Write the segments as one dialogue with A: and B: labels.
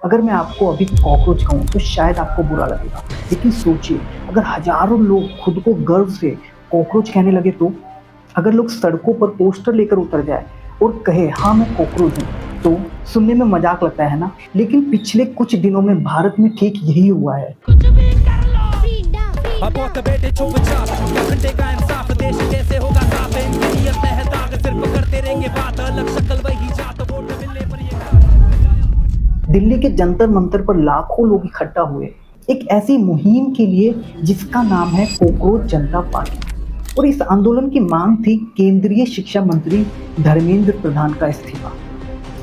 A: अगर मैं आपको अभी कॉकरोच कहूँ तो शायद आपको बुरा लगेगा, लेकिन सोचिए अगर हजारों लोग खुद को गर्व से कॉकरोच कहने लगे तो? अगर लोग सड़कों पर पोस्टर लेकर उतर जाए और कहे हाँ मैं कॉकरोच हूँ, तो सुनने में मजाक लगता है ना, लेकिन पिछले कुछ दिनों में भारत में ठीक यही हुआ है।
B: बेटे चुपचाप घंटे का इंसाफ देश कैसे होगा साफ इंजीनियर तहदाग सिर्फ करते रहेंगे बात अलग शक्ल वही जात वोट मिलने पर ये
A: दिल्ली के जंतर मंतर पर लाखों लोग इकट्ठा हुए एक ऐसी मुहिम के लिए जिसका नाम है कॉकरोच जनता पार्टी। और इस आंदोलन की मांग थी केंद्रीय शिक्षा मंत्री धर्मेंद्र प्रधान का इस्तीफा।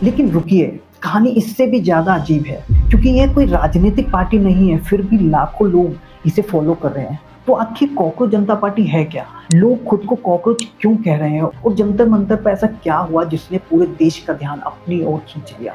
A: लेकिन रुकिए, कहानी इससे भी ज्यादा अजीब है, क्योंकि यह कोई राजनीतिक पार्टी नहीं है, फिर भी लाखों लोग इसे फॉलो कर रहे हैं। तो आखिर कॉकरोच जनता पार्टी है क्या? लोग खुद को कॉकरोच क्यों कह रहे हैं? और जंतर मंतर पर ऐसा क्या हुआ जिसने पूरे देश का ध्यान अपनी ओर खींच लिया?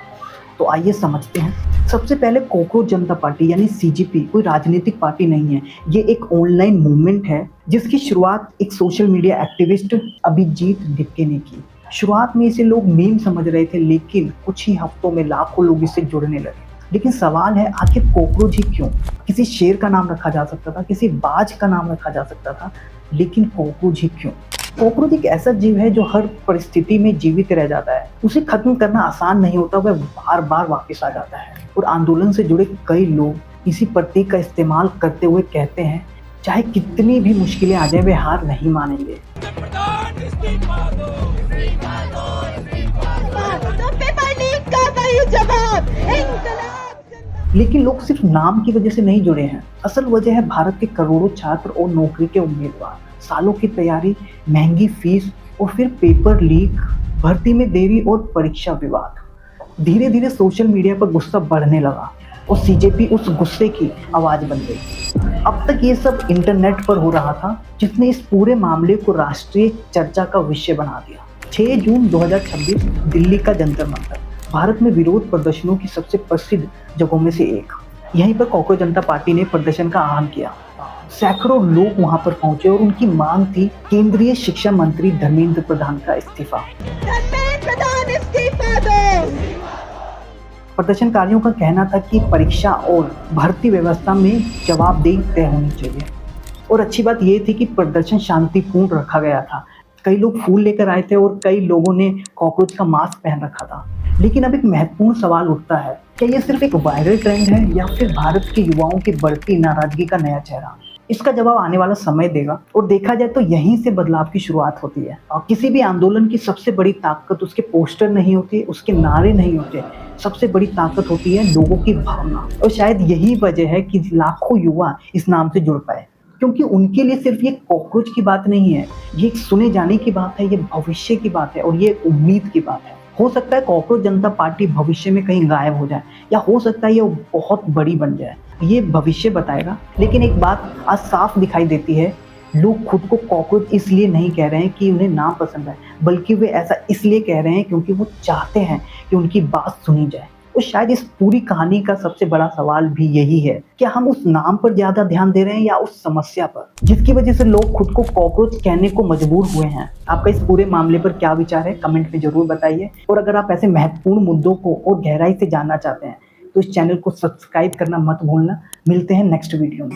A: तो आइए समझते हैं। सबसे पहले कॉकरोच जनता पार्टी यानी सीजेपी कोई राजनीतिक पार्टी नहीं है। ये एक ऑनलाइन मूवमेंट है जिसकी शुरुआत एक social media activist Abhijit Dikke ने की। शुरुआत में इसे लोग मीम समझ रहे थे, लेकिन कुछ ही हफ्तों में लाखों लोग इससे जुड़ने लगे। लेकिन सवाल है, आखिर कॉकरोच ही क्यों? किसी शेर का नाम रखा जा सकता था, किसी बाज का नाम रखा जा सकता था, लेकिन कॉकरोच ही क्यों? कॉकरोच एक ऐसा जीव है जो हर परिस्थिति में जीवित रह जाता है। उसे खत्म करना आसान नहीं होता, वह बार बार वापस आ जाता है। और आंदोलन से जुड़े कई लोग इसी प्रतीक का इस्तेमाल करते हुए कहते हैं, चाहे कितनी भी मुश्किलें आ जाए वे हार नहीं मानेंगे। लेकिन लोग सिर्फ नाम की वजह से नहीं जुड़े हैं। असल वजह है भारत के करोड़ों छात्र और नौकरी के उम्मीदवार, सालों की तैयारी, महंगी फीस और फिर पेपर लीक, भर्ती में देरी और परीक्षा विवाद। धीरे धीरे सोशल मीडिया पर गुस्सा बढ़ने लगा और सीजेपी उस गुस्से की आवाज बन गई। अब तक ये सब इंटरनेट पर हो रहा था, जिसने इस पूरे मामले को राष्ट्रीय चर्चा का विषय बना दिया। 6 जून 2026 दिल्ली का जंतर मंतर भारत में विरोध प्रदर्शनों की सबसे प्रसिद्ध जगहों में से एक। यहीं पर कॉकरोच जनता पार्टी ने प्रदर्शन का आह्वान किया। सैकड़ों लोग वहां पर पहुंचे और उनकी मांग थी केंद्रीय शिक्षा मंत्री धर्मेंद्र प्रधान का इस्तीफा। प्रदर्शनकारियों का कहना था कि परीक्षा और भर्ती व्यवस्था में जवाबदेही तय होनी चाहिए। और अच्छी बात यह थी कि प्रदर्शन शांतिपूर्ण रखा गया था। कई लोग फूल लेकर आए थे और कई लोगों ने कॉकरोच का मास्क पहन रखा था। लेकिन अब एक महत्वपूर्ण सवाल उठता है, क्या ये सिर्फ एक वायरल ट्रेंड है या फिर भारत के युवाओं की बढ़ती नाराजगी का नया चेहरा? इसका जवाब आने वाला समय देगा। और देखा जाए तो यहीं से बदलाव की शुरुआत होती है। और किसी भी आंदोलन की सबसे बड़ी ताकत उसके पोस्टर नहीं होती, उसके नारे नहीं होते, सबसे बड़ी ताकत होती है लोगों की भावना। और शायद यही वजह है कि लाखों युवा इस नाम से जुड़ पाए, क्योंकि उनके लिए सिर्फ ये कॉकरोच की बात नहीं है, ये एक सुने जाने की बात है, ये भविष्य की बात है और ये उम्मीद की बात है। हो सकता है कॉकरोच जनता पार्टी भविष्य में कहीं गायब हो जाए, या हो सकता है ये बहुत बड़ी बन जाए, ये भविष्य बताएगा। लेकिन एक बात आज साफ दिखाई देती है, लोग खुद को कॉकरोच इसलिए नहीं कह रहे हैं कि उन्हें नाम पसंद है, बल्कि वे ऐसा इसलिए कह रहे हैं क्योंकि वो चाहते हैं कि उनकी बात सुनी जाए। और शायद इस पूरी कहानी का सबसे बड़ा सवाल भी यही है, क्या हम उस नाम पर ज्यादा ध्यान दे रहे हैं या उस समस्या पर, जिसकी वजह से लोग खुद को कॉकरोच कहने को मजबूर हुए हैं? आपका इस पूरे मामले पर क्या विचार है, कमेंट में जरूर बताइए। और अगर आप ऐसे महत्वपूर्ण मुद्दों को और गहराई से जानना चाहते हैं तो इस चैनल को सब्सक्राइब करना मत भूलना। मिलते हैं नेक्स्ट वीडियो में।